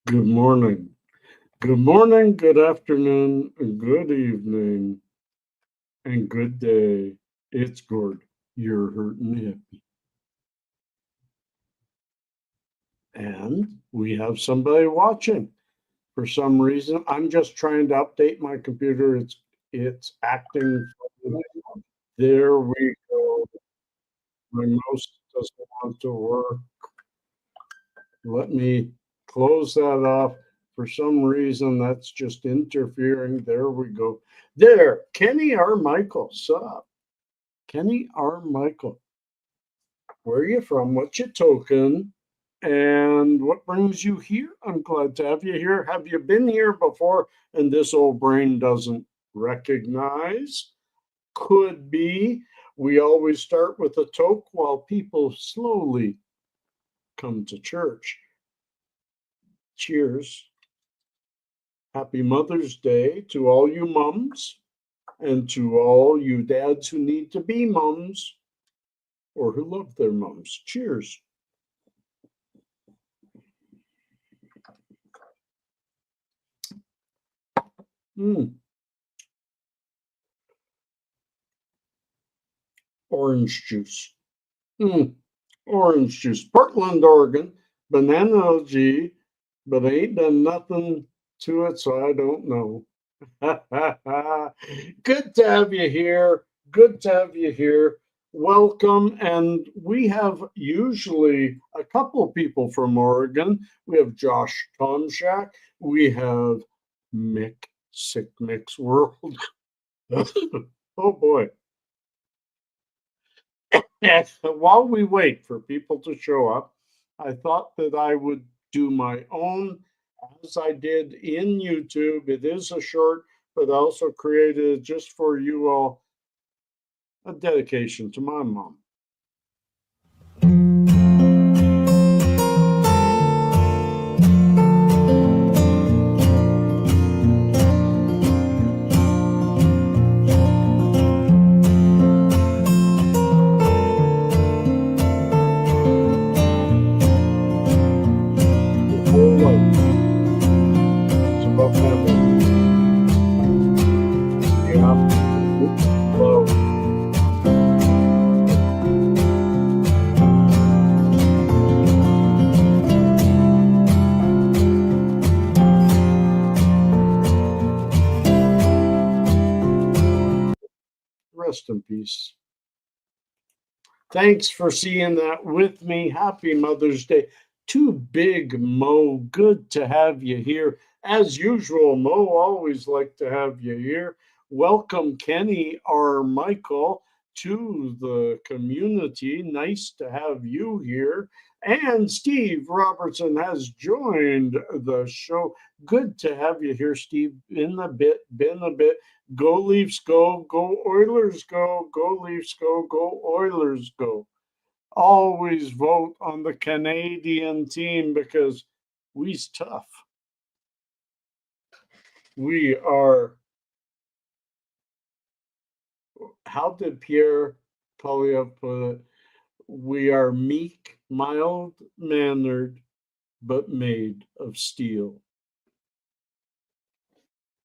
Good morning. Good morning, good afternoon, good evening, and good day. It's Gord, your hurting hippie. And we have somebody watching. For some reason, I'm just trying to update my computer. It's acting funny. There we go. My mouse doesn't want to work. Let me close that off. For some reason, that's just interfering. There we go. There, Kenny R. Michael. Sup? Kenny R. Michael. Where are you from? What's your token? And what brings you here? I'm glad to have you here. Have you been here before and this old brain doesn't recognize? Could be. We always start with a toke while people slowly come to church. Cheers. Happy Mother's Day to all you mums and to all you dads who need to be mums or who love their mums. Cheers. Mm, orange juice. Mm, orange juice. Portland, Oregon. Banana LG, but I ain't done nothing to it, so I don't know. Good to have you here. Good to have you here. Welcome. And we have usually a couple of people from Oregon. We have Josh Tomshak. We have Mick, Sick Mix World. Oh boy. While we wait for people to show up, I thought that I would do my own as I did in YouTube. It is a short, but I also created just for you all a dedication to my mom. The whole life is about family. Yeah, love. Rest in peace. Thanks for seeing that with me. Happy Mother's Day. Too big, Mo. Good to have you here. As usual, Mo, always like to have you here. Welcome, Kenny or Michael, to the community. Nice to have you here. And Steve Robertson has joined the show. Good to have you here, Steve. Been a bit. Go Leafs, go. Go Oilers, go. Go Leafs, go. Go Oilers, go. Always vote on the Canadian team because we's tough. We are, how did Pierre Polyev put it? We are meek, mild mannered, but made of steel.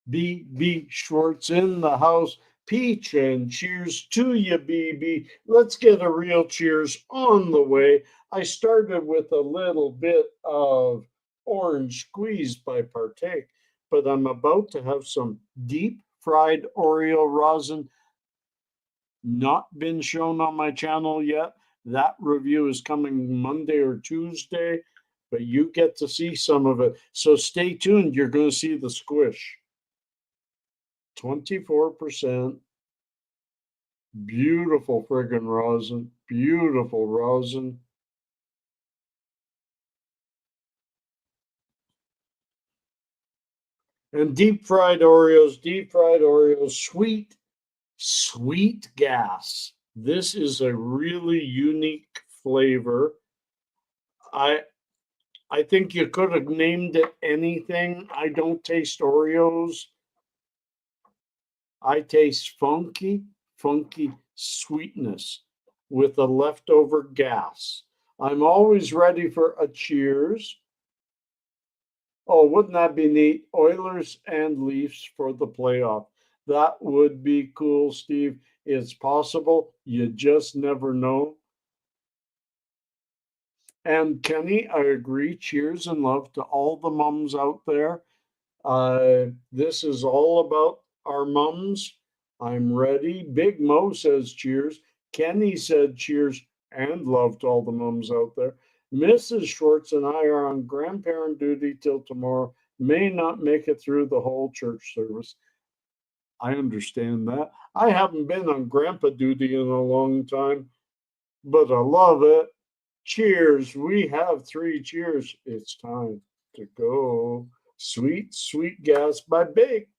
B. Schwartz in the house. Peach and cheers to you, BB. Let's get a real cheers on the way. I started with a little bit of orange squeeze by Partake, but I'm about to have some deep fried Oreo rosin. Not been shown on my channel yet. That review is coming Monday or Tuesday, but you get to see some of it. So stay tuned. You're going to see the squish. 24%. Beautiful friggin' rosin. Beautiful rosin. And deep fried Oreos, sweet gas. This is a really unique flavor. I I think you could have named it anything. I don't taste Oreos. I taste funky sweetness with a leftover gas. I'm always ready for a cheers. Oh, wouldn't that be neat? Oilers and Leafs for the playoff. That would be cool, Steve. It's possible. You just never know. And Kenny, I agree. Cheers and love to all the mums out there. This is all about our mums. I'm ready. Big Mo says cheers. Kenny said cheers and love to all the mums out there. Mrs. Schwartz and I are on grandparent duty till tomorrow. May not make it through the whole church service. I understand that. I haven't been on grandpa duty in a long time, but I love it. Cheers. We have three cheers. It's time to go. Sweet, sweet gas by Baked.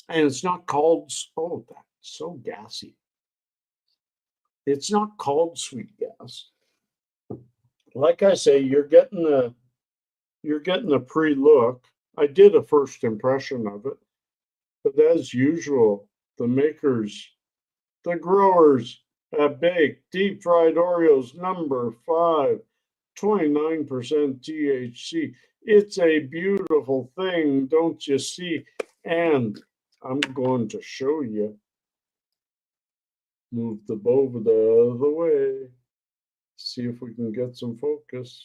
And it's not called, oh, that's so gassy. It's not called sweet gas. Like I say, you're getting a pre-look. I did a first impression of it, but as usual, the makers, the growers have baked deep fried Oreos number 5, 29% THC. It's a beautiful thing, don't you see? And I'm going to show you. Move the bow the other way. See if we can get some focus.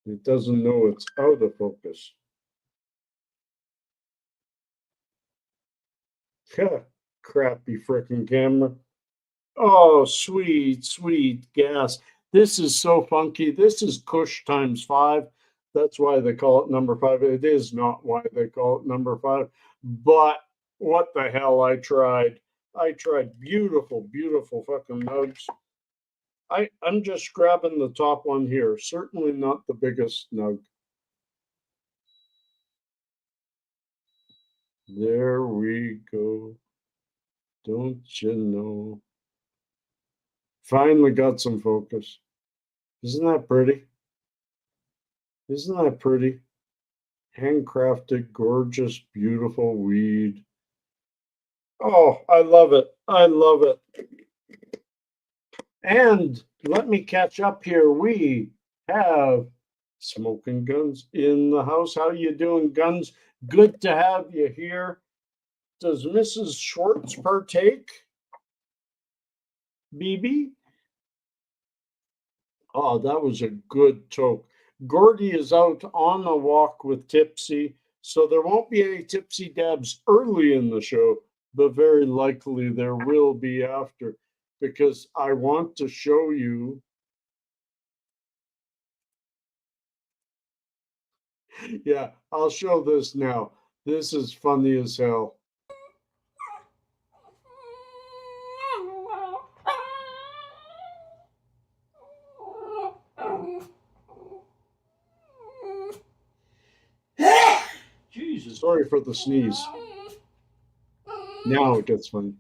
It doesn't know it's out of focus. Crappy freaking camera. Oh, sweet, sweet gas. This is so funky. This is Kush times 5. That's why they call it number 5. It is not why they call it number 5. But what the hell? I tried. I tried beautiful, beautiful fucking nugs. I'm just grabbing the top one here. Certainly not the biggest nug. There we go. Don't you know? Finally got some focus. Isn't that pretty? Isn't that pretty? Handcrafted, gorgeous, beautiful weed. Oh, I love it. I love it. And let me catch up here. We have Smoking Guns in the house. How you doing, Guns? Good to have you here. Does Mrs. Schwartz partake? BB? Oh, that was a good toke. Gordy is out on a walk with Tipsy, so there won't be any Tipsy dabs early in the show, but very likely there will be after, because I want to show you. Yeah, I'll show this now. This is funny as hell. Jesus, sorry for the sneeze. Now it gets funny.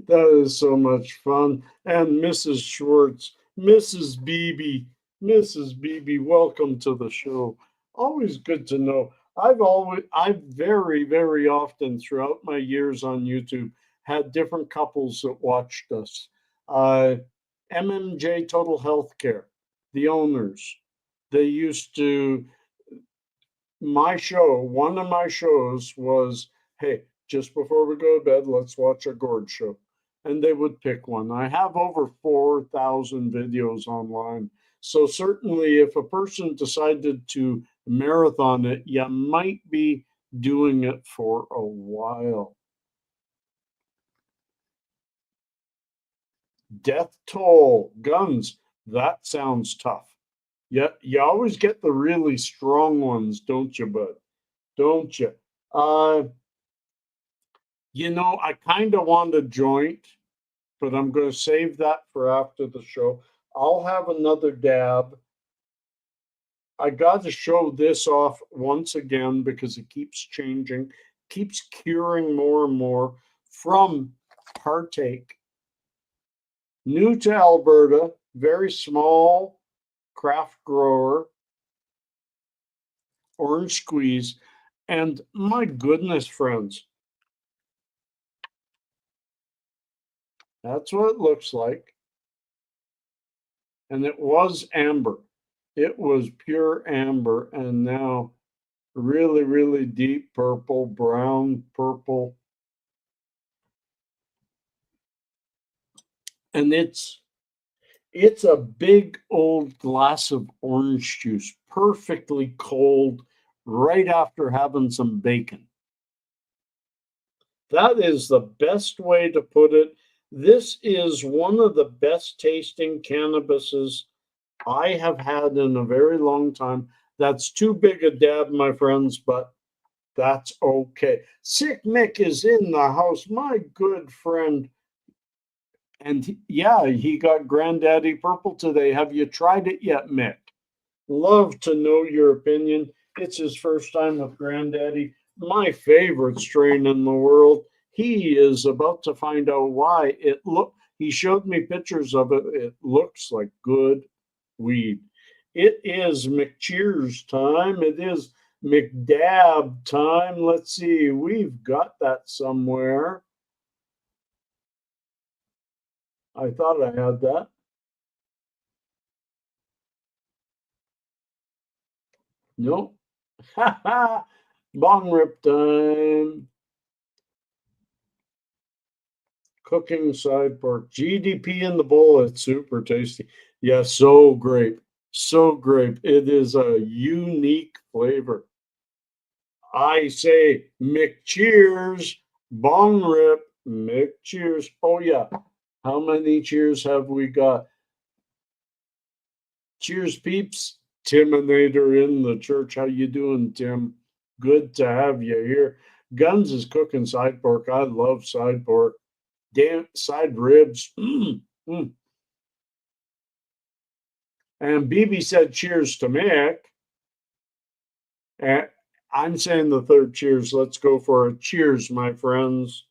That is so much fun. And Mrs. Schwartz, Mrs. Beebe, Mrs. Beebe, welcome to the show. Always good to know. I've very, very often throughout my years on YouTube had different couples that watched us. Uh, MMJ Total Healthcare, the owners, they used to, one of my shows was, hey, just before we go to bed, let's watch a gourd show. And they would pick one. I have over 4,000 videos online. So certainly if a person decided to marathon it, you might be doing it for a while. Death toll, guns, that sounds tough. Yeah, you always get the really strong ones, don't you, bud? Don't you? I kind of want a joint, but I'm going to save that for after the show. I'll have another dab. I got to show this off once again because it keeps changing, keeps curing more and more from Partake. New to Alberta, very small craft grower, orange squeeze. And my goodness, friends, that's what it looks like. And it was amber. It was pure amber. And now really, really deep purple, brown purple. And it's a big old glass of orange juice, perfectly cold, right after having some bacon. That is the best way to put it. This is one of the best tasting cannabises I have had in a very long time. That's too big a dab, my friends, but that's okay. Sick Mick is in the house, my good friend. And yeah, he got Granddaddy Purple today. Have you tried it yet, Mick? Love to know your opinion. It's his first time with Granddaddy, my favorite strain in the world. He is about to find out why. He showed me pictures of it. It looks like good weed. It is McCheers time. It is McDab time. Let's see. We've got that somewhere. I thought I had that. Nope. Bong rip time. Cooking side pork. GDP in the bowl. It's super tasty. Yeah, so great. So great. It is a unique flavor. I say McCheers, bong rip, McCheers. Oh yeah. How many cheers have we got? Cheers, peeps. Timinator in the church. How you doing, Tim? Good to have you here. Guns is cooking side pork. I love side pork. Damn side ribs. Mm. And BB said cheers to Mick. And I'm saying the third cheers. Let's go for a cheers, my friends.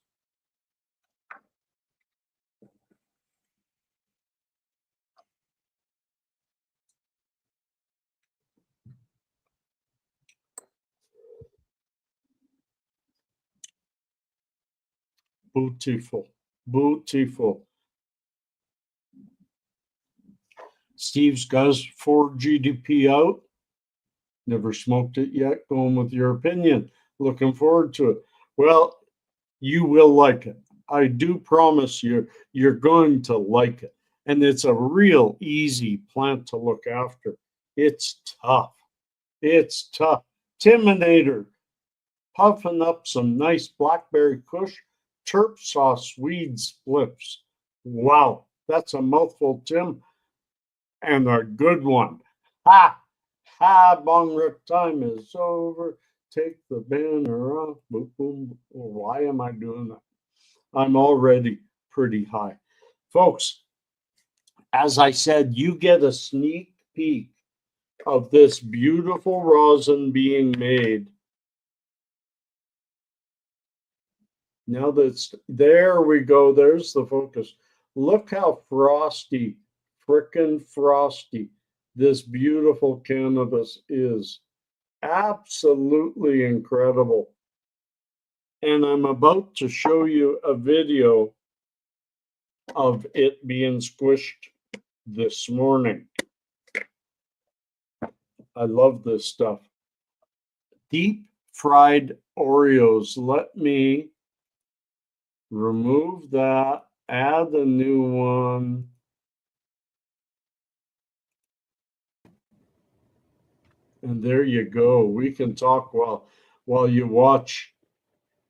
Beautiful. Beautiful. Steve's got 4 GDP out. Never smoked it yet. Going with your opinion. Looking forward to it. Well, you will like it. I do promise you, you're going to like it. And it's a real easy plant to look after. It's tough. It's tough. Timinator, puffing up some nice blackberry kush, terp sauce, weed spliffs. Wow, that's a mouthful, Tim, and a good one. Ha! Ha! Bong rip time is over. Take the banner off. Boom, boom. Why am I doing that? I'm already pretty high. Folks, as I said, you get a sneak peek of this beautiful rosin being made. Now that's there we go. There's the focus. Look how frosty, frickin' frosty this beautiful cannabis is. Absolutely incredible. And I'm about to show you a video of it being squished this morning. I love this stuff. Deep fried Oreos. Let me remove that, add a new one. And there you go. We can talk while you watch.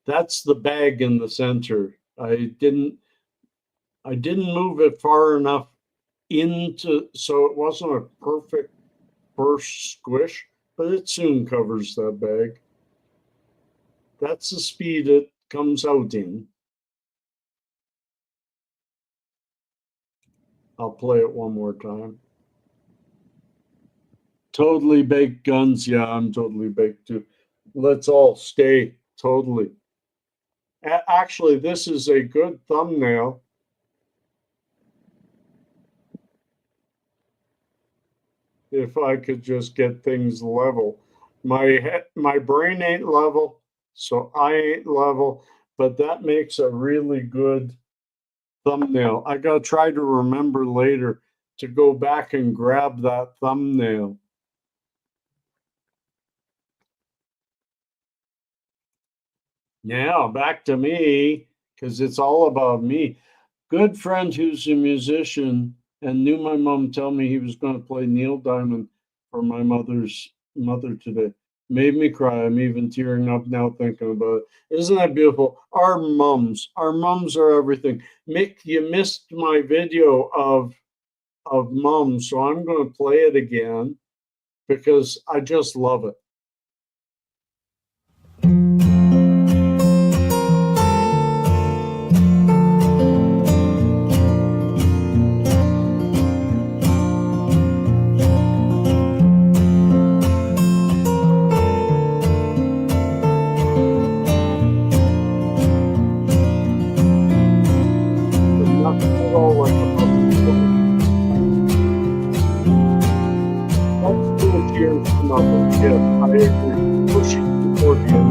That's the bag in the center. I didn't move it far enough into so it wasn't a perfect first squish, but it soon covers that bag. That's the speed it comes out in. I'll play it one more time. Totally baked guns. Yeah, I'm totally baked too. Let's all stay totally. Actually, this is a good thumbnail. If I could just get things level. My brain ain't level, so I ain't level, but that makes a really good thumbnail. I gotta try to remember later to go back and grab that thumbnail. Now back to me, because it's all about me. Good friend who's a musician and knew my mom tell me he was going to play Neil Diamond for my mother today. Made me cry. I'm even tearing up now thinking about it. Isn't that beautiful? Our mums are everything. Mick, you missed my video of mums, so I'm going to play it again because I just love it. But nothing at all like a mother's voice. Let's do a cheers to mothers. Yes, I agree. Pushing accordion.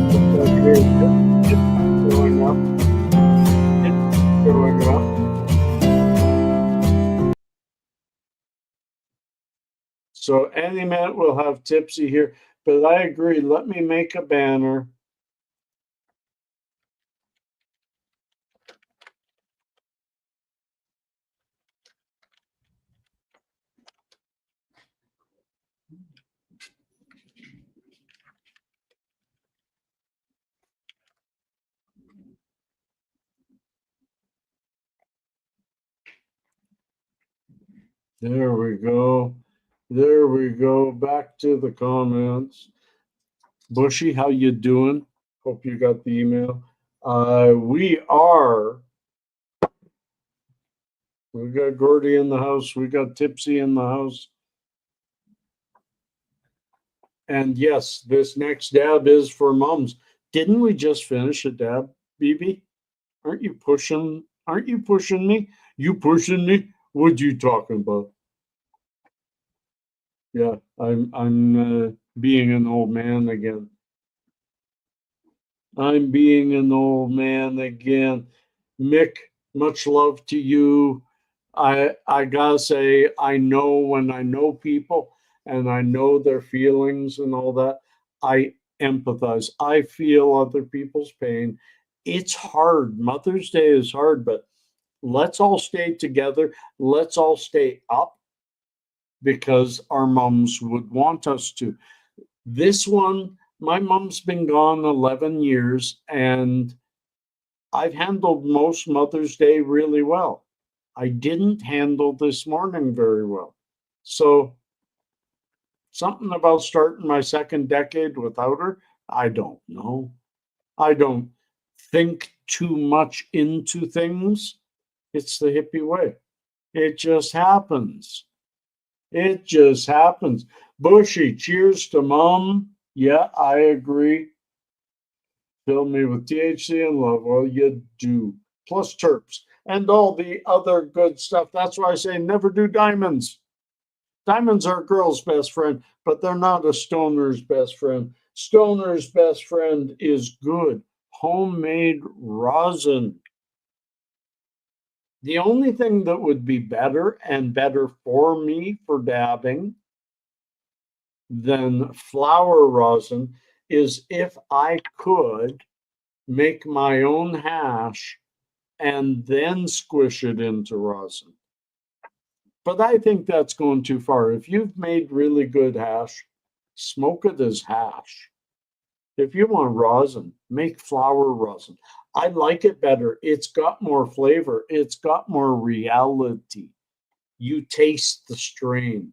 It's okay. It's going up. It's going up. So any minute we'll have Tipsy here. But I agree. Let me make a banner. There we go. There we go. Back to the comments. Bushy, how you doing? Hope you got the email. We got Gordy in the house. We got Tipsy in the house. And yes, this next dab is for mums. Didn't we just finish a dab, BB? Aren't you pushing me? You pushing me? What you talking about? Yeah, I'm being an old man again. I'm being an old man again. Mick, much love to you. I gotta say, I know when I know people and I know their feelings and all that, I empathize. I feel other people's pain. It's hard. Mother's Day is hard, but let's all stay together. Let's all stay up because our moms would want us to. This one, my mom's been gone 11 years and I've handled most Mother's Day really well. I didn't handle this morning very well. So, something about starting my second decade without her, I don't know. I don't think too much into things. It's the hippie way. It just happens. It just happens. Bushy, cheers to mom. Yeah, I agree. Fill me with THC and love. Well, you do. Plus terps and all the other good stuff. That's why I say never do diamonds. Diamonds are a girl's best friend, but they're not a stoner's best friend. Stoner's best friend is good homemade rosin. The only thing that would be better and better for me for dabbing than flower rosin is if I could make my own hash and then squish it into rosin. But I think that's going too far. If you've made really good hash, smoke it as hash. If you want rosin, make flower rosin. I like it better. It's got more flavor, it's got more reality. You taste the strain.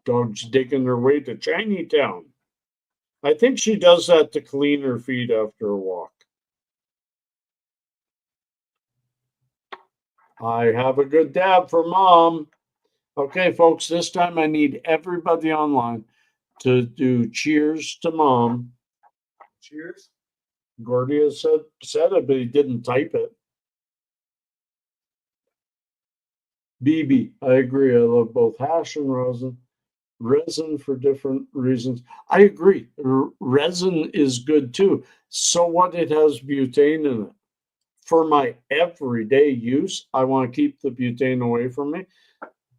Dog's digging her way to Chinatown. I think she does that to clean her feet after a walk. I have a good dab for mom. Okay, folks, this time I need everybody online to do cheers to mom. Cheers. Gordia said it, but he didn't type it. BB, I agree. I love both hash and rosin. Resin for different reasons. I agree. Resin is good too. So what? It has butane in it. For my everyday use, I want to keep the butane away from me.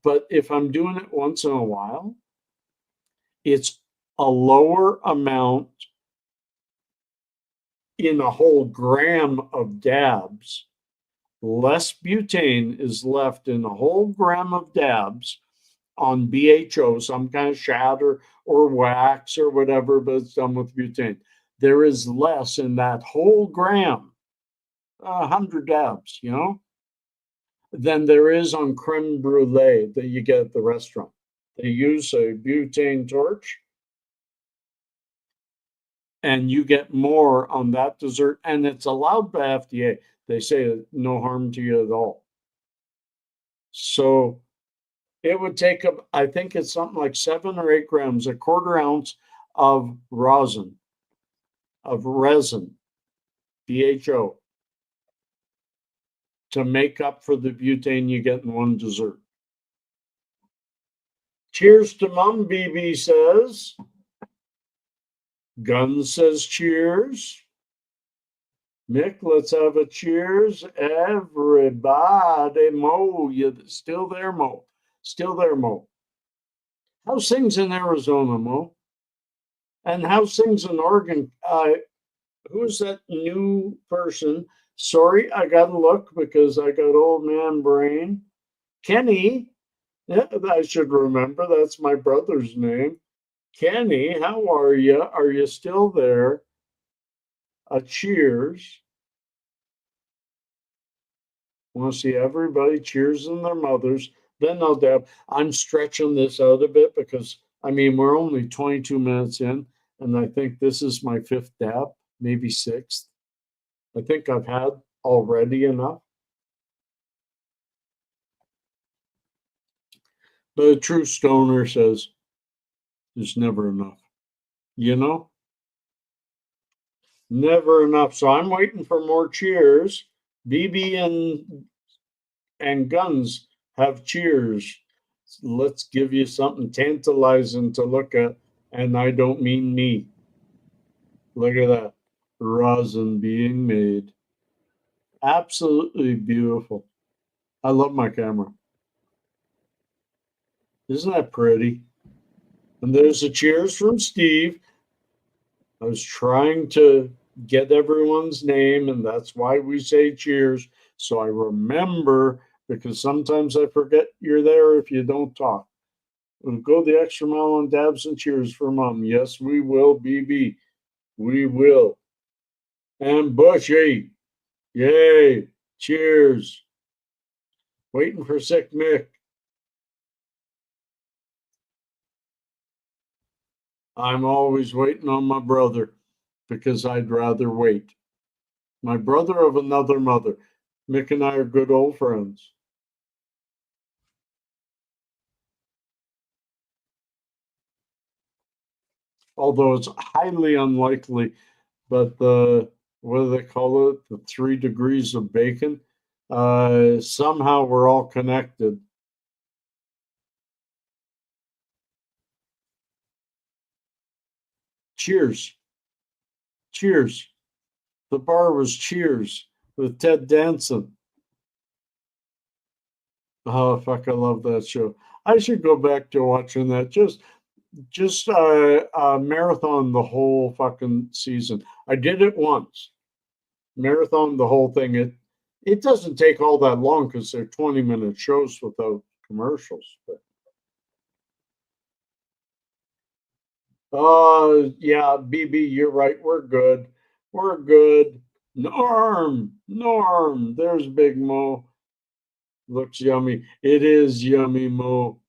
But if I'm doing it once in a while, it's a lower amount in a whole gram of dabs. Less butane is left in a whole gram of dabs on BHO, some kind of shatter or wax or whatever, but it's done with butane. There is less in that whole gram, 100 dabs, than there is on creme brulee that you get at the restaurant. They use a butane torch and you get more on that dessert, and it's allowed by FDA. They say no harm to you at all. So it would take up, I think it's something like 7 or 8 grams, a quarter ounce of resin, BHO, to make up for the butane you get in one dessert. Cheers to Mum, BB says. Gun says cheers. Mick, let's have a cheers. Everybody. Mo, you still there, Mo? Still there, Mo? How's things in Arizona, Mo? And how's things in Oregon? Who's that new person? Sorry, I gotta look because I got old man brain. Kenny. Yeah, I should remember. That's my brother's name. Kenny, how are you? Are you still there? A cheers. Want to see everybody cheersing their mothers. Then I'll dab. I'm stretching this out a bit because, I mean, we're only 22 minutes in, and I think this is my fifth dab, maybe sixth. I think I've had already enough. But a true stoner says there's never enough. You know? Never enough. So I'm waiting for more cheers. BB and Guns have cheers. Let's give you something tantalizing to look at. And I don't mean me. Look at that. Rosin being made. Absolutely beautiful. I love my camera. Isn't that pretty? And there's a cheers from Steve. I was trying to get everyone's name, and that's why we say cheers. So I remember, because sometimes I forget you're there if you don't talk. We'll go the extra mile on dabs and cheers for mom. Yes, we will, BB. We will. And Bushy. Yay. Cheers. Waiting for Sick Mick. I'm always waiting on my brother because I'd rather wait. My brother of another mother. Mick and I are good old friends. Although it's highly unlikely, but the, what do they call it? The 3 degrees of bacon. Somehow we're all connected. Cheers. Cheers. The bar was Cheers with Ted Danson. Oh, fuck, I love that show. I should go back to watching that. Just marathon the whole fucking season. I did it once. Marathon the whole thing. It doesn't take all that long because they're 20-minute shows without commercials. But yeah, BB, you're right. We're good. We're good. Norm. There's Big Mo. Looks yummy. It is yummy, Mo.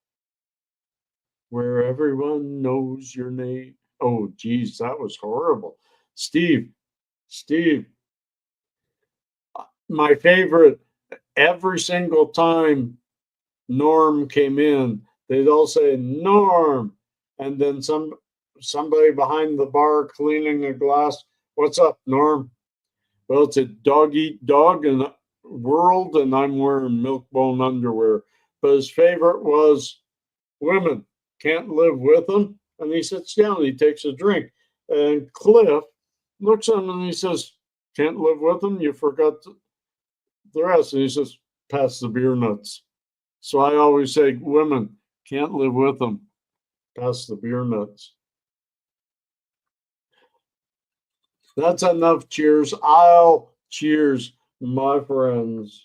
Where everyone knows your name. Oh, geez, that was horrible. Steve, my favorite. every single time Norm came in, they'd all say Norm, and then somebody behind the bar cleaning a glass. What's up, Norm? Well, it's a dog eat dog and world, and I'm wearing milk bone underwear. But his favorite was women. Can't live with them. And he sits down and he takes a drink. And Cliff looks at him and he says, can't live with them? You forgot the rest. And he says, pass the beer nuts. So I always say, women, can't live with them. Pass the beer nuts. That's enough cheers. I'll cheers, my friends.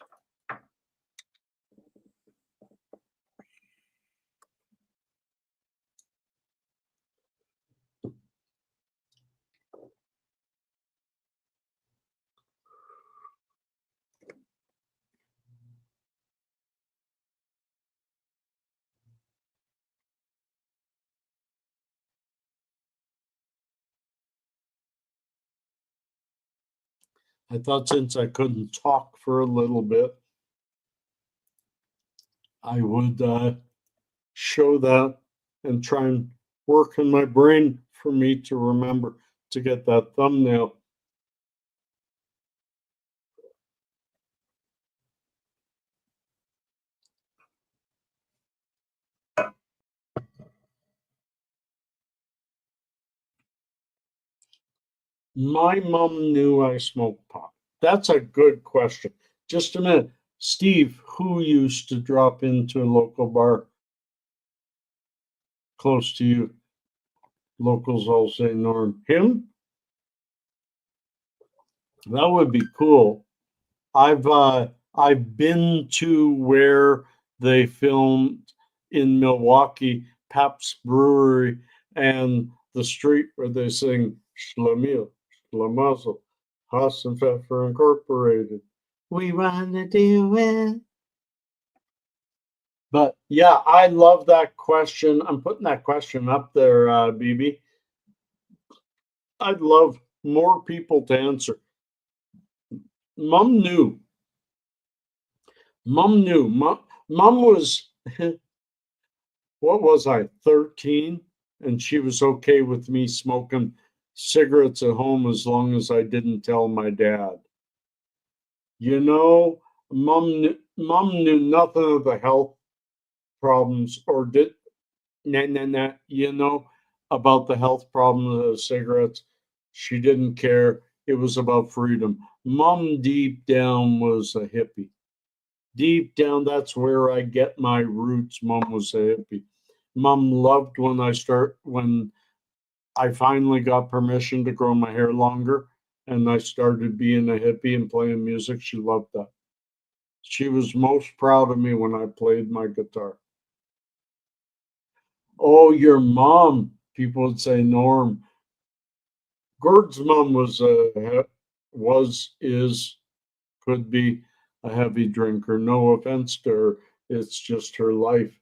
I thought since I couldn't talk for a little bit, I would show that and try and work in my brain for me to remember to get that thumbnail. My mom knew I smoked pot. That's a good question. Just a minute. Steve, who used to drop into a local bar close to you? Locals all say Norm. Him? That would be cool. I've been to where they filmed in Milwaukee, Pabst Brewery, and the street where they sing Schlemiel, Schlemazel, Haas and Pfeffer Incorporated. We wanna do it. But yeah, I love that question. I'm putting that question up there, BB. I'd love more people to answer. Mom knew. Mom knew. Mom was, what was I, 13? And she was okay with me smoking cigarettes at home as long as I didn't tell my dad. You know, mom knew nothing of the health problems or did, you know, about the health problems of cigarettes. She didn't care. It was about freedom. Mom deep down was a hippie. Deep down, that's where I get my roots. Mom was a hippie. Mom loved when I finally got permission to grow my hair longer and I started being a hippie and playing music. She loved that. She was most proud of me when I played my guitar. Oh, your mom, people would say, Norm. Gord's mom is, could be a heavy drinker. No offense to her. It's just her life.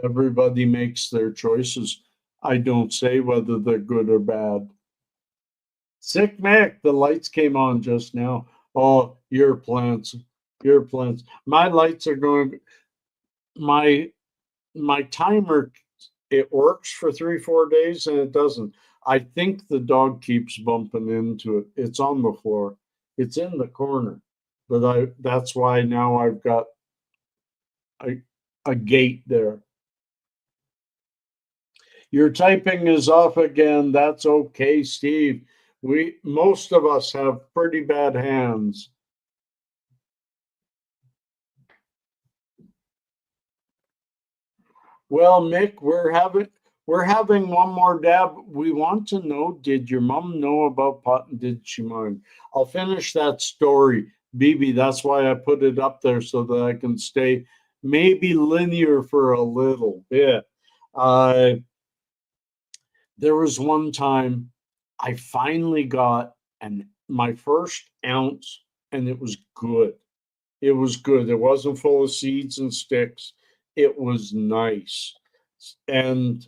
Everybody makes their choices. I don't say whether they're good or bad. Sick Mac, the lights came on just now. Oh, your plants, your plants. My lights are going. My my timer, it works for 3 4 days and it doesn't. I think the dog keeps bumping into it. It's on the floor. It's in the corner, but I. That's why now I've got a a gate there. Your typing is off again. That's okay, Steve. We most of us have pretty bad hands. Well, Mick, we're having one more dab. We want to know, did your mom know about pot and did she mind? I'll finish that story, BB. That's why I put it up there so that I can stay maybe linear for a little bit. Uh, there was one time I finally got my first ounce, and it was good. It was good. It wasn't full of seeds and sticks. It was nice. And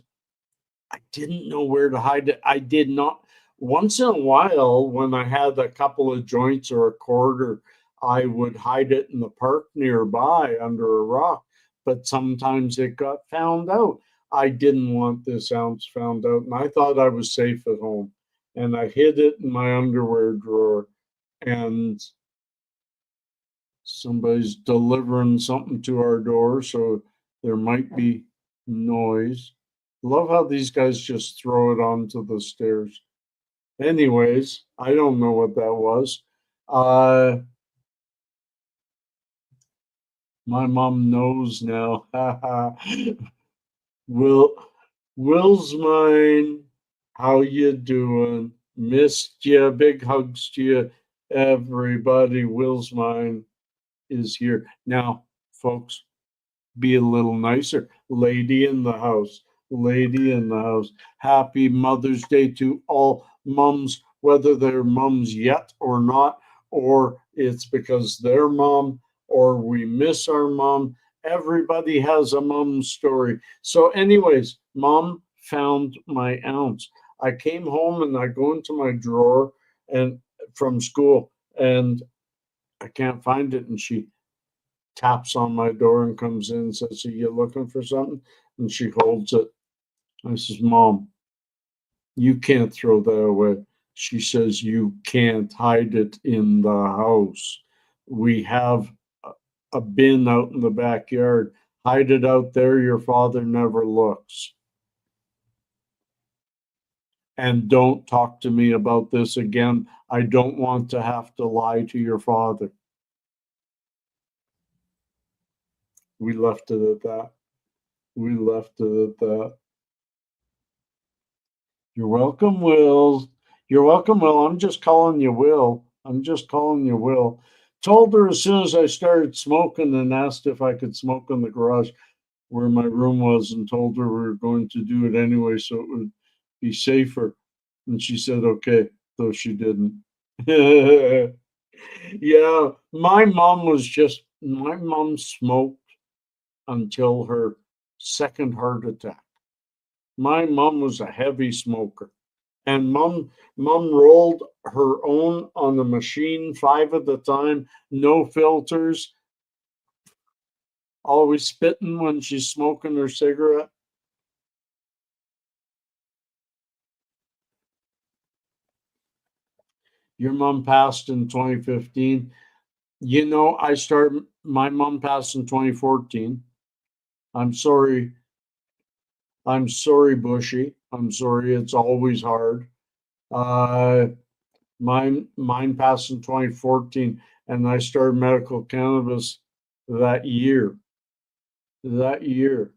I didn't know where to hide it. I did not. Once in a while, when I had a couple of joints or a quarter, I would hide it in the park nearby under a rock, but sometimes it got found out. I didn't want this ounce found out, and I thought I was safe at home. And I hid it in my underwear drawer, and somebody's delivering something to our door, so there might be noise. Love how these guys just throw it onto the stairs. Anyways, I don't know what that was. Uh, my mom knows now. Will Will's mine. How you doing? Missed you. Big hugs to you, everybody. Will's mine is here now, folks. Be a little nicer. Lady in the house. Lady in the house. Happy Mother's Day to all mums, whether they're mums yet or not, or it's because they're mom, or we miss our mom. Everybody has a mom story. So, anyways, mom found my ounce. I came home and I go into my drawer and from school and I can't find it. And she taps on my door and comes in and says, "Are you looking for something?" And she holds it. I says, "Mom, you can't throw that away." She says, "You can't hide it in the house. We have a bin out in the backyard. Hide it out there. Your father never looks. And don't talk to me about this again. I don't want to have to lie to your father." We left it at that. We left it at that. You're welcome, Will. You're welcome, Will. I'm just calling you Will. I'm just calling you Will. Told her as soon as I started smoking and asked if I could smoke in the garage where my room was and told her we were going to do it anyway so it would be safer. And she said, okay, though she didn't. Yeah, my mom smoked until her second heart attack. My mom was a heavy smoker. And mom rolled her own on the machine, 5 at the time, no filters, always spitting when she's smoking her cigarette. Your mom passed in 2015. My mom passed in 2014. I'm sorry. I'm sorry, Bushy. I'm sorry. It's always hard. Uh, mine passed in 2014, and I started medical cannabis that year. That year.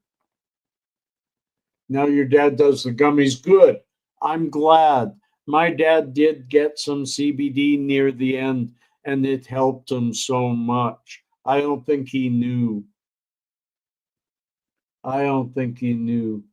Now your dad does the gummies. Good. I'm glad. My dad did get some CBD near the end, and it helped him so much. I don't think he knew. I don't think he knew.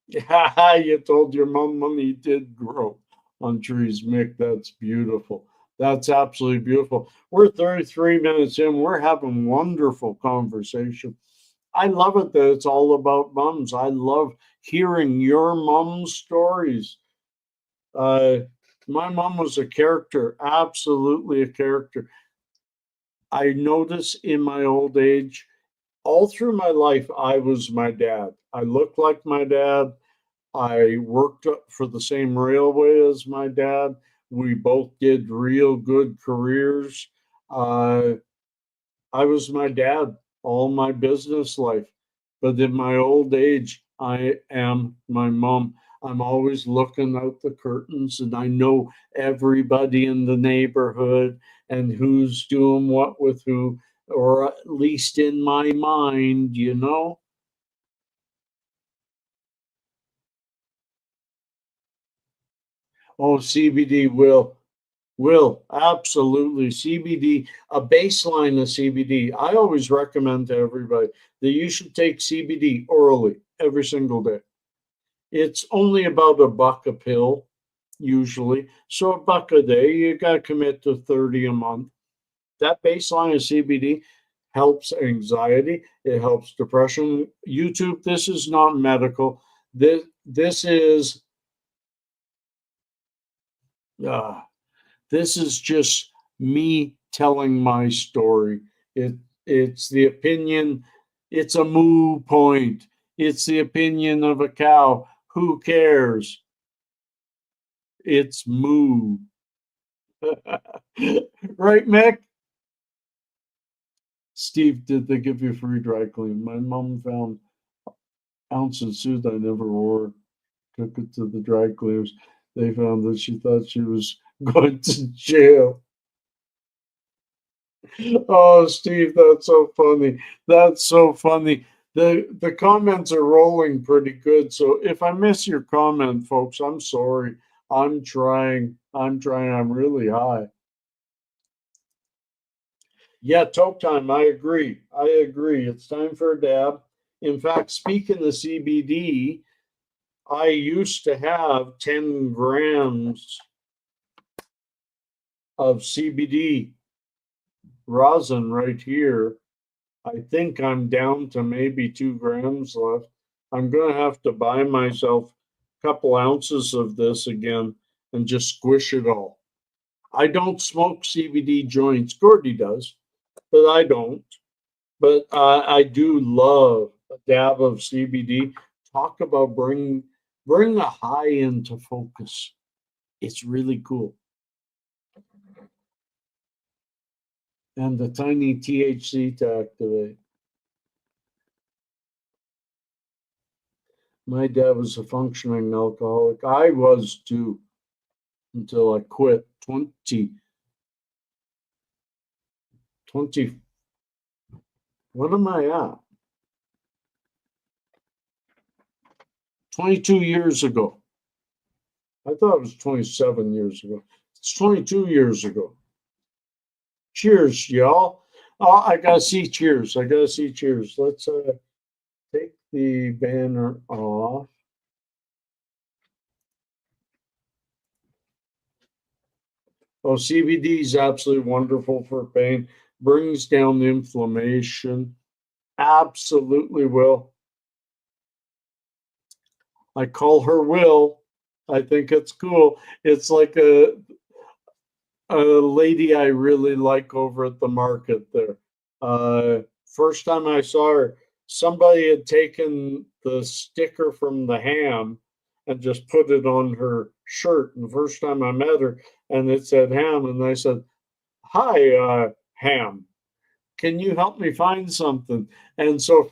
You told your mom money did grow on trees, Mick. That's beautiful. That's absolutely beautiful. We're 33 minutes in. We're having wonderful conversation. I love it that it's all about mums. I love hearing your mom's stories. Uh, my mom was a character, absolutely a character. I notice in my old age, all through my life, I was my dad. I looked like my dad. I worked for the same railway as my dad. We both did real good careers. Uh, I was my dad all my business life. But in my old age, I am my mom. I'm always looking out the curtains and I know everybody in the neighborhood and who's doing what with who, or at least in my mind. Oh, CBD will absolutely CBD, a baseline of CBD. I always recommend to everybody that you should take CBD orally every single day. It's only about $1 a pill, usually. So $1 a day, you got to commit to 30 a month. That baseline of CBD helps anxiety, it helps depression. YouTube, this is not medical. This is uh, this is just me telling my story. It's the opinion. It's a moo point. It's the opinion of a cow. Who cares? It's moo. Right, Mick? Steve, did they give you free dry clean? My mom found ounces suit I never wore. Took it to the dry cleaners. They found that she thought she was going to jail. Oh, Steve, that's so funny. That's so funny. The comments are rolling pretty good. So if I miss your comment, folks, I'm sorry. I'm trying. I'm trying. I'm really high. Yeah, toke time. I agree. I agree. It's time for a dab. In fact, speaking of CBD, I used to have 10 grams of CBD rosin right here. I think I'm down to maybe 2 grams left. I'm going to have to buy myself a couple ounces of this again and just squish it all. I don't smoke CBD joints. Gordy does, but I don't. But I do love a dab of CBD. Talk about bring a high into focus. It's really cool. And the tiny THC to activate. My dad was a functioning alcoholic. I was too until I quit 20. What am I at? 22 years ago. I thought it was 27 years ago. It's 22 years ago. Cheers, y'all. Oh, I gotta see cheers. I gotta see cheers. Let's take the banner off. Oh, CBD is absolutely wonderful for pain. Brings down the inflammation. Absolutely will. I call her Will. I think it's cool. It's like a lady I really like over at the market there. First time I saw her, somebody had taken the sticker from the ham and just put it on her shirt. And the first time I met her, and it said ham, and I said, "Hi, ham. Can you help me find something?" And so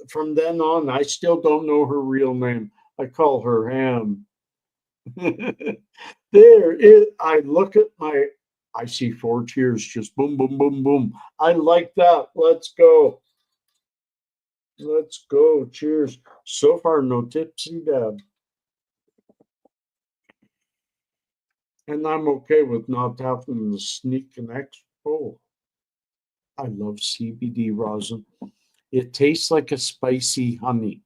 from then on, I still don't know her real name. I call her Ham. There is. I look at my. I see 4 cheers, just boom, boom, boom, boom. I like that. Let's go. Let's go. Cheers. So far, no tipsy dad, and I'm okay with not having to sneak an extra. Oh, I love CBD rosin. It tastes like a spicy honey.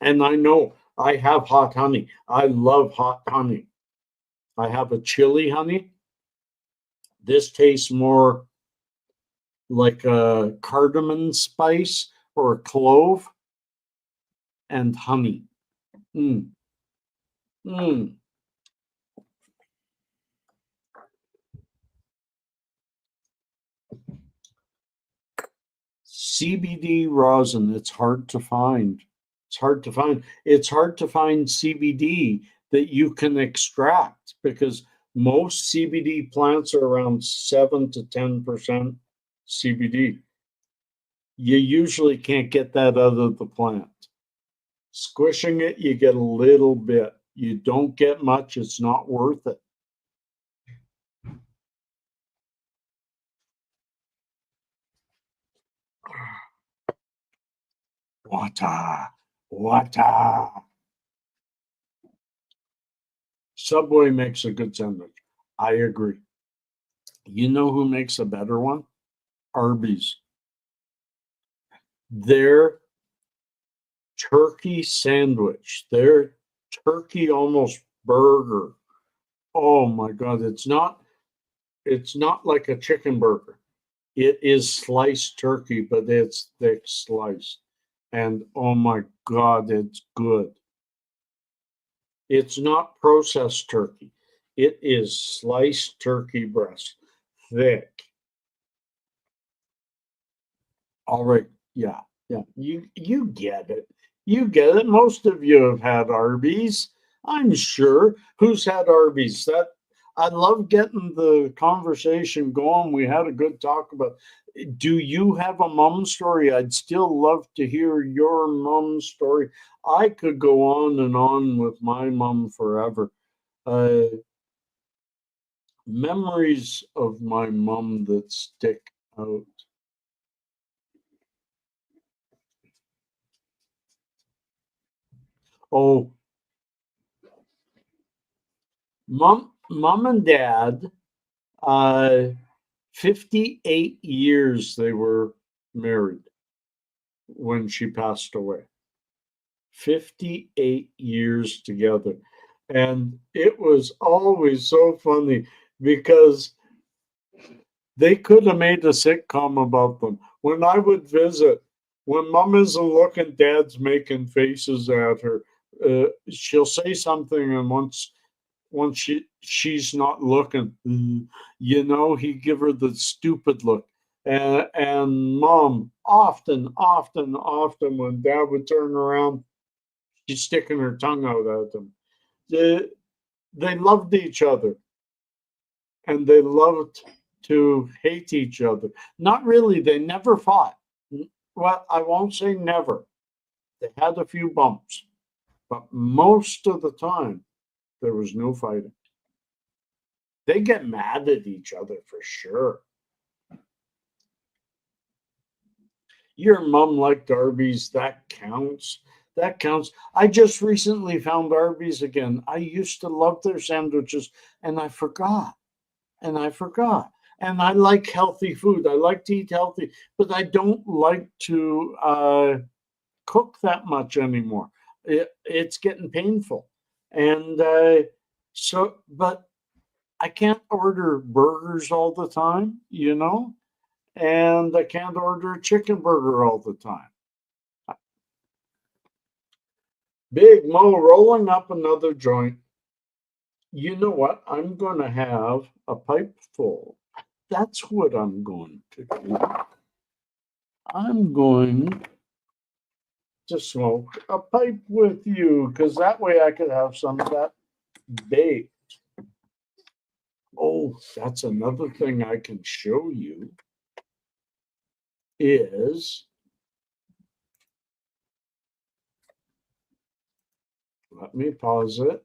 And I know I have hot honey. I love hot honey. I have a chili honey. This tastes more like a cardamom spice or a clove and honey. Mm, mm. CBD rosin, it's hard to find. It's hard to find. It's hard to find CBD that you can extract because most CBD plants are around 7 to 10% CBD. You usually can't get that out of the plant. Squishing it, you get a little bit. You don't get much, it's not worth it. Water, water. Subway makes a good sandwich. I agree. You know who makes a better one? Arby's. Their turkey sandwich, their turkey almost burger. Oh my God, it's not like a chicken burger. It is sliced turkey, but it's thick sliced. And oh my God, it's good. It's not processed turkey. It is sliced turkey breast, thick. All right. Yeah. Yeah. You get it. You get it. Most of you have had Arby's, I'm sure. Who's had Arby's? That I love getting the conversation going. We had a good talk about. Do you have a mom story? I'd still love to hear your mom story. I could go on and on with my mom forever. Uh, Memories of my mom that stick out. Oh, mom and dad, uh, 58 years they were married when she passed away. 58 years together. And it was always so funny because they could have made a sitcom about them. When I would visit, when mom isn't looking, dad's making faces at her. She'll say something, and once she's not looking, he give her the stupid look. And mom often when dad would turn around, she's sticking her tongue out at them. They loved each other, and they loved to hate each other. Not really, they never fought. Well, I won't say never. They had a few bumps, but most of the time there was no fighting. They get mad at each other for sure. Your mom liked Arby's. That counts. That counts. I just recently found Arby's again. I used to love their sandwiches, and I forgot. And I forgot. And I like healthy food. I like to eat healthy, but I don't like to cook that much anymore. It's getting painful. And but I can't order burgers all the time, and I can't order a chicken burger all the time. Big Mo rolling up another joint. You know what? I'm going to have a pipe full. That's what I'm going to do. I'm going to smoke a pipe with you because that way I could have some of that bake. Oh, that's another thing I can show you is, let me pause it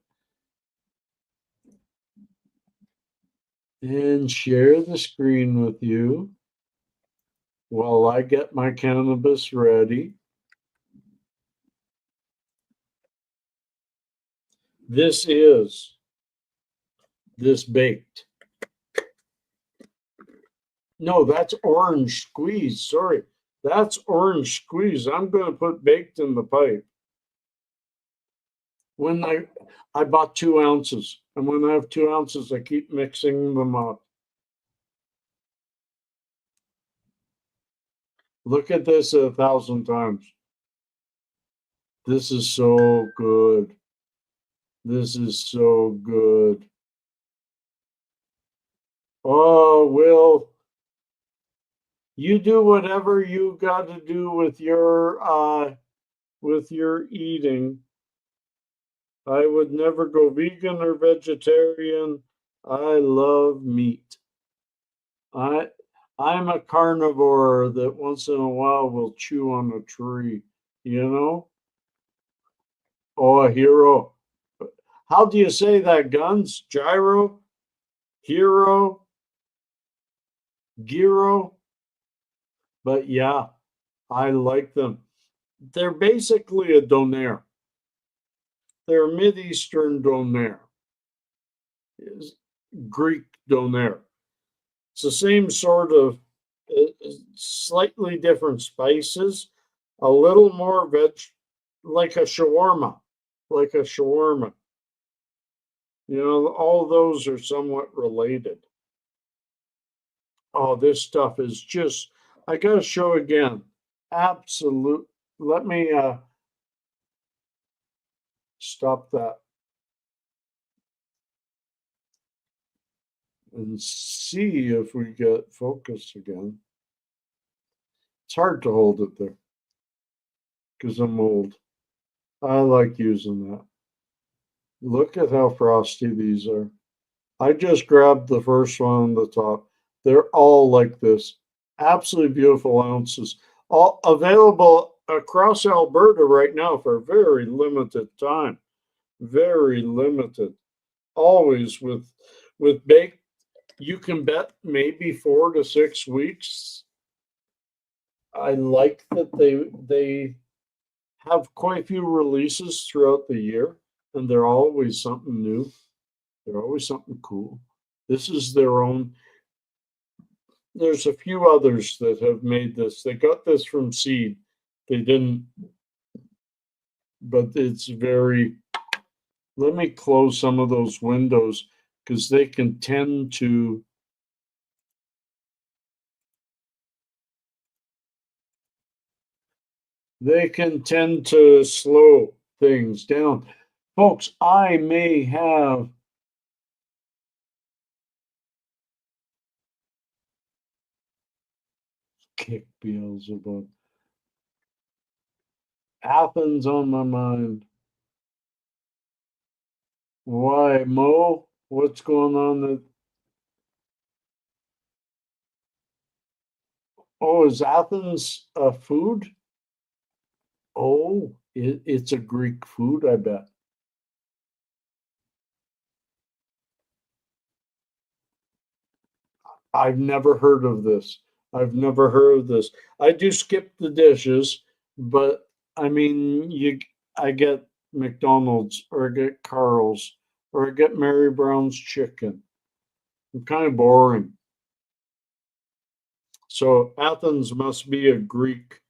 and share the screen with you while I get my cannabis ready. This is this baked. No, that's orange squeeze. Sorry. That's orange squeeze. I'm going to put baked in the pipe. When I bought 2 ounces, and when I have 2 ounces, I keep mixing them up. Look at this 1,000 times. This is so good. This is so good. Oh, Will, you do whatever you got to do with your eating. I would never go vegan or vegetarian. I love meat. I I'm a carnivore that once in a while will chew on a tree. Oh, a hero. How do you say that, Guns? Gyro? Hero? Gyro? But yeah, I like them. They're basically a donair. They're a Mid-Eastern donair. Greek donair. It's the same sort of slightly different spices, a little more veg, like a shawarma, like a shawarma. All those are somewhat related. Oh, this stuff is just, I gotta show again. Absolute. Let me stop that and see if we get focus again. It's hard to hold it there because I'm old. I like using that. Look at how frosty these are. I just grabbed the first one on the top. They're all like this. Absolutely beautiful ounces. All available across Alberta right now for a very limited time. Very limited. Always with baked, you can bet maybe 4 to 6 weeks. I like that they have quite a few releases throughout the year, and they're always something new. They're always something cool. This is their own. There's a few others that have made this. They got this from seed. They didn't, but it's very. Let me close some of those windows because they can tend to. They can tend to slow things down. Folks, I may have kick Beelzebub. Athens on my mind. Why, Mo? What's going on? Oh, is Athens a food? Oh, it's a Greek food, I bet. I've never heard of this. I've never heard of this. I do skip the dishes, but I mean, I get McDonald's or I get Carl's or I get Mary Brown's chicken. I'm kind of boring. So Athens must be a Greek.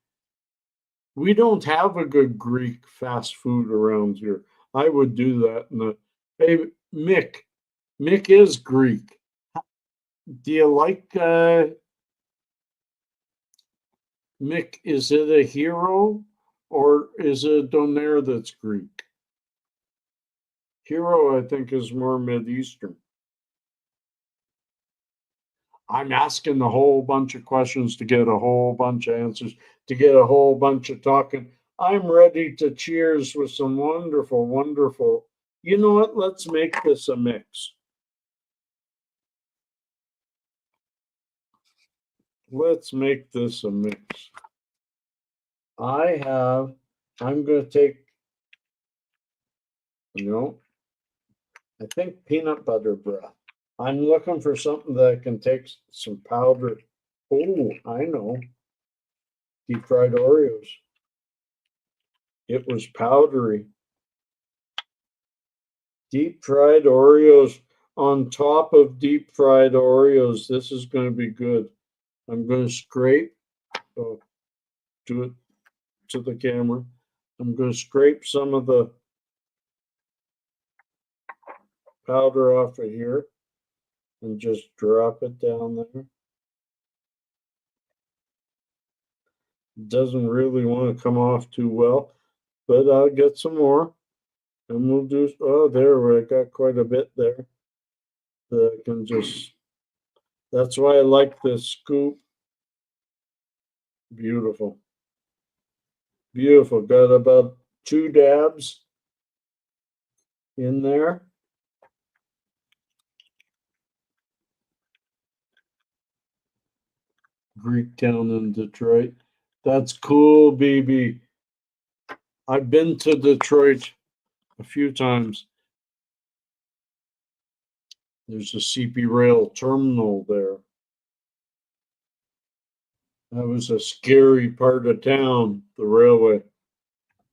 We don't have a good Greek fast food around here. I would do that. Hey, Mick. Mick is Greek. Do you like Mick? Is it a hero or is it Donaire that's Greek? Hero, I think, is more Mid-Eastern. I'm asking a whole bunch of questions to get a whole bunch of answers, to get a whole bunch of talking. I'm ready to cheers with some wonderful, wonderful. You know what? Let's make this a mix. Let's make this a mix. I'm going to take, I think peanut butter breath. I'm looking for something that can take some powder. Oh, I know. Deep fried Oreos. It was powdery. Deep fried Oreos on top of deep fried Oreos. This is going to be good. I'm going to scrape. Oh, do it to the camera. I'm going to scrape some of the powder off of here and just drop it down there. It doesn't really want to come off too well, but I'll get some more. And we'll do, oh, there, I got quite a bit there. That I can just, that's why I like this scoop. Beautiful. Beautiful. Got about 2 dabs in there. Greek town in Detroit. That's cool, BB. I've been to Detroit a few times. There's a CP rail terminal there. That was a scary part of town, the railway.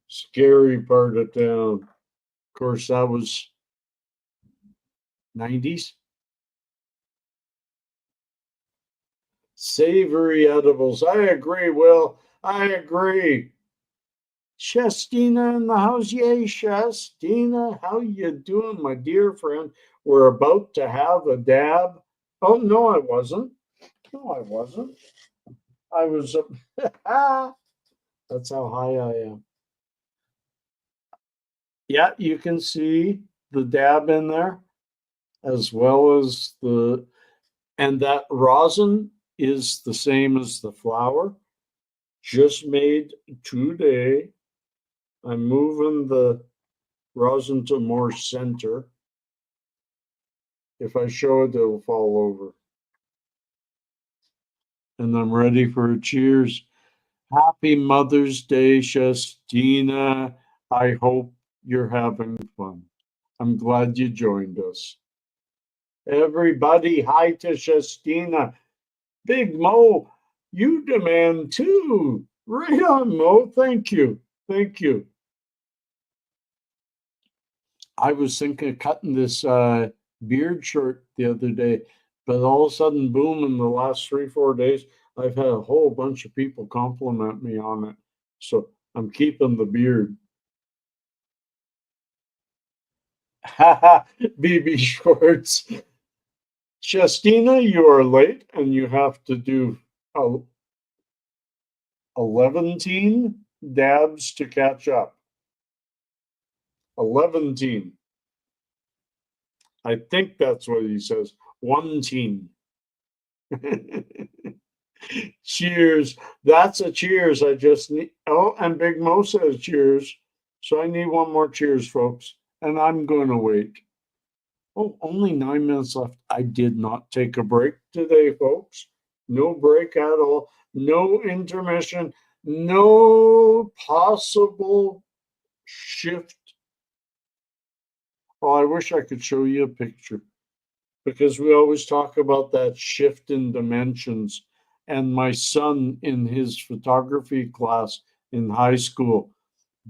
Scary part of town. Of course, that was 90s. Savory edibles. I agree, Will. I agree. Shestina in the house. Yay, Shestina. How you doing, my dear friend? We're about to have a dab. Oh, no, I wasn't. No, I wasn't. I was. That's how high I am. Yeah, you can see the dab in there as well as the, and that rosin is the same as the flour, just made today. I'm moving the rosin to more center. If I show it, it'll fall over. And I'm ready for a cheers. Happy Mother's Day, Shastina. I hope you're having fun. I'm glad you joined us. Everybody, hi to Shastina. Big Mo, you demand too. Right on, Mo. Thank you. Thank you. I was thinking of cutting this beard short the other day, but all of a sudden, boom, in the last 3, 4 days, I've had a whole bunch of people compliment me on it. So I'm keeping the beard. Haha, BB Schwartz. Shastina, you are late and you have to do 11 dabs to catch up. 11. I think that's what he says. One teen. Cheers. That's a cheers. I just need. Oh, and Big Mo says cheers. So I need one more cheers, folks. And I'm going to wait. Oh, only 9 minutes left. I did not take a break today, folks. No break at all. No intermission. No possible shift. Oh, I wish I could show you a picture because we always talk about that shift in dimensions. And my son, in his photography class in high school,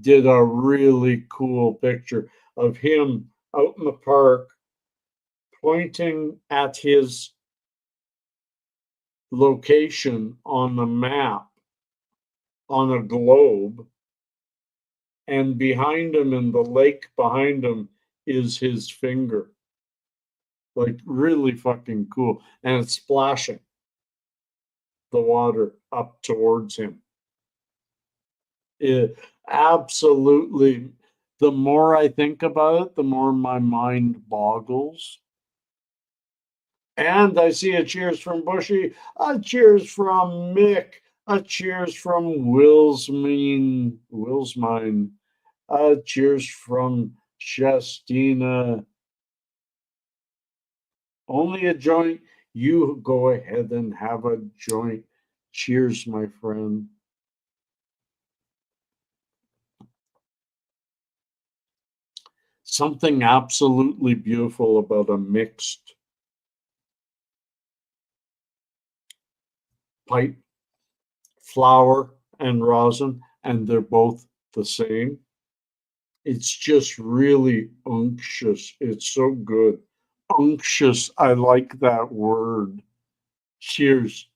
did a really cool picture of him out in the park pointing at his location on the map on a globe. And behind him, in the lake behind him, is his finger. Like, really fucking cool. And it's splashing the water up towards him. It absolutely, the more I think about it, the more my mind boggles. And I see a cheers from Bushy, a cheers from Mick, a cheers from Will's mine, a cheers from Shastina. Only a joint. You go ahead and have a joint. Cheers, my friend. Something absolutely beautiful about a mixed pipe, flour and rosin, and they're both the same. It's just really unctuous. It's so good. Unctuous, I like that word. Cheers.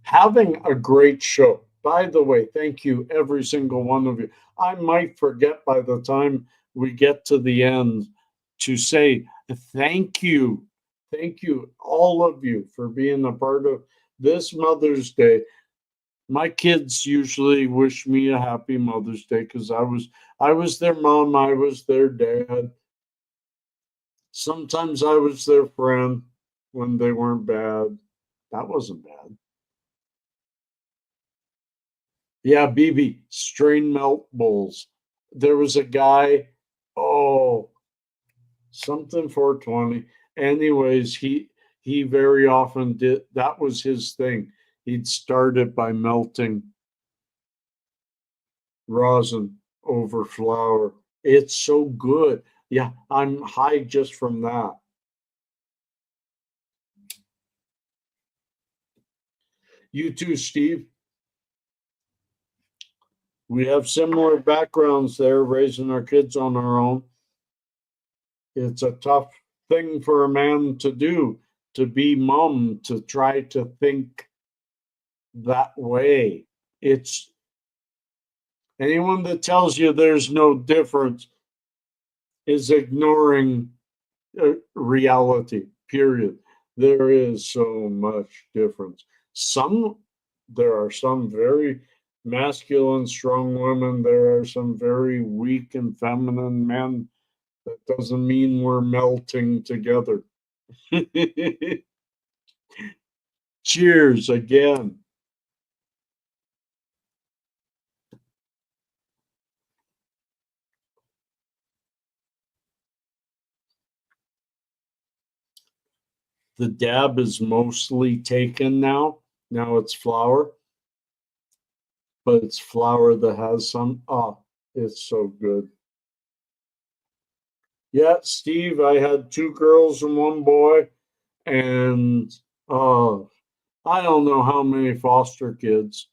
Having a great show. By the way, thank you, every single one of you. I might forget by the time we get to the end to say thank you. Thank you, all of you, for being a part of this Mother's Day. My kids usually wish me a happy Mother's Day because I was their mom, I was their dad. Sometimes I was their friend when they weren't bad. That wasn't bad. Yeah, BB, strain melt bowls. There was a guy, oh, something 420. Anyways, he very often did, that was his thing. He'd start it by melting rosin over flour. It's so good. Yeah, I'm high just from that. You too, Steve. We have similar backgrounds there, raising our kids on our own. It's a tough thing for a man to do, to be mom, to try to think that way. It's anyone that tells you there's no difference is ignoring reality, period. There is so much difference. Some, there are some very masculine, strong women. There are some very weak and feminine men. That doesn't mean we're melting together. Cheers again. The dab is mostly taken now. Now it's flour, but it's flour that has some. Oh, it's so good. Yeah, Steve, I had two girls and one boy, and oh, I don't know how many foster kids,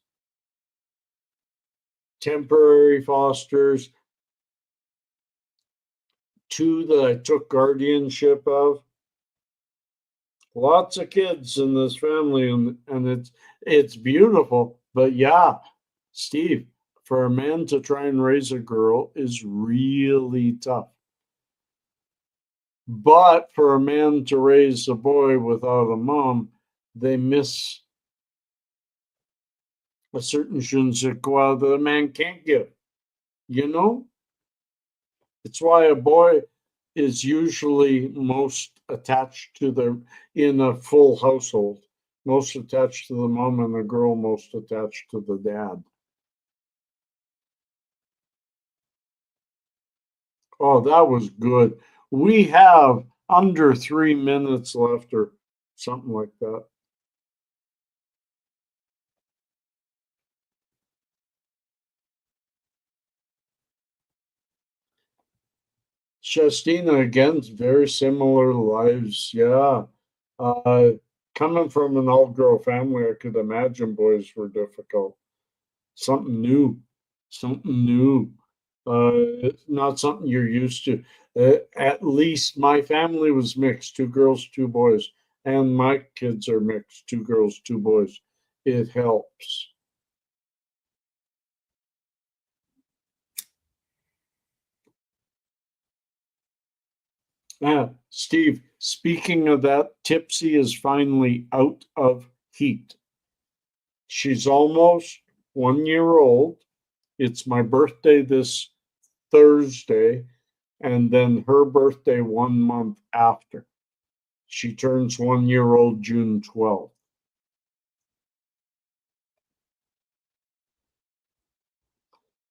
temporary fosters, two that I took guardianship of. Lots of kids in this family, and it's beautiful. But yeah, Steve, for a man to try and raise a girl is really tough. But for a man to raise a boy without a mom, they miss a certain je ne sais quoi that a man can't give. You know? It's why a boy is usually most attached to the, in a full household, most attached to the mom, and a girl most attached to the dad. Oh, that was good. We have under 3 minutes left, or something like that. Shastina, again, very similar lives. Yeah. Uh, Coming from an all girl family, I could imagine boys were difficult. Something new, something new. It's not something you're used to. At least my family was mixed, two girls, two boys, and my kids are mixed, two girls, two boys. It helps. Steve, speaking of that, Tipsy is finally out of heat. She's almost 1 year old. It's my birthday this Thursday, and then her birthday 1 month after. She turns 1 year old June 12th.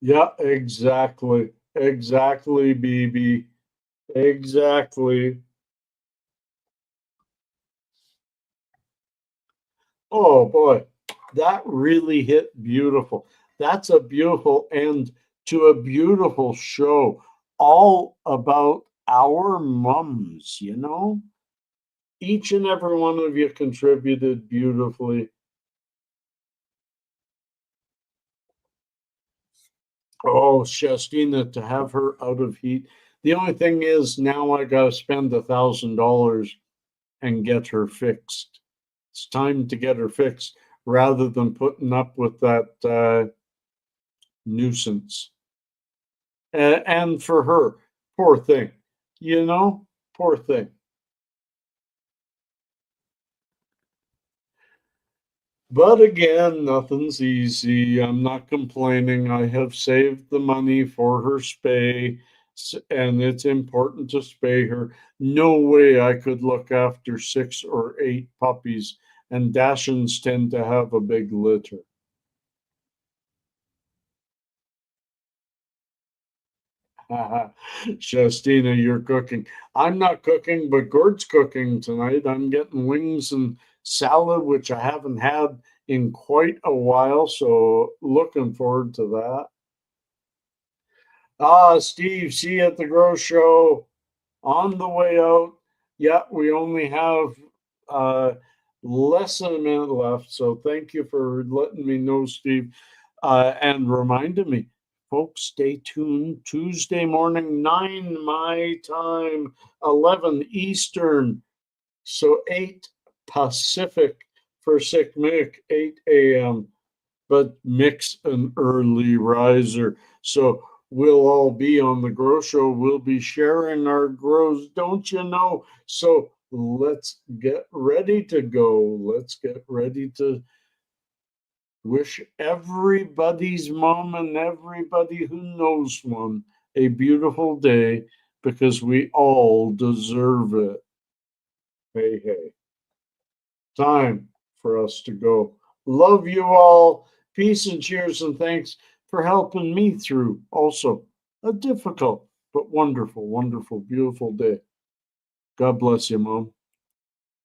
Yeah, exactly. Exactly, BB. Exactly. Oh boy, that really hit beautiful. That's a beautiful end to a beautiful show, all about our mums, you know? Each and every one of you contributed beautifully. Oh, Shastina, to have her out of heat. The only thing is now I gotta spend $1,000 and get her fixed. It's time to get her fixed rather than putting up with that nuisance. And for her, poor thing, you know, poor thing. But again, nothing's easy. I'm not complaining. I have saved the money for her spay, and it's important to spay her. No way I could look after 6 or 8 puppies, and Dachshunds tend to have a big litter. Shastina, you're cooking. I'm not cooking, but Gord's cooking tonight. I'm getting wings and salad, which I haven't had in quite a while. So looking forward to that. Steve, see you at the Grow Show on the way out. Yeah, we only have uh, less than a minute left. So thank you for letting me know, Steve, and reminded me. Folks, stay tuned. Tuesday morning, 9 my time, 11 Eastern, so 8 Pacific for Sick Mick, 8 a.m., but Mick's an early riser. So we'll all be on the Grow Show. We'll be sharing our grows, don't you know? So let's get ready to go. Let's get ready to wish everybody's mom and everybody who knows one a beautiful day because we all deserve it. Hey, hey. Time for us to go. Love you all. Peace and cheers, and thanks for helping me through also a difficult but wonderful, wonderful, beautiful day. God bless you, Mom.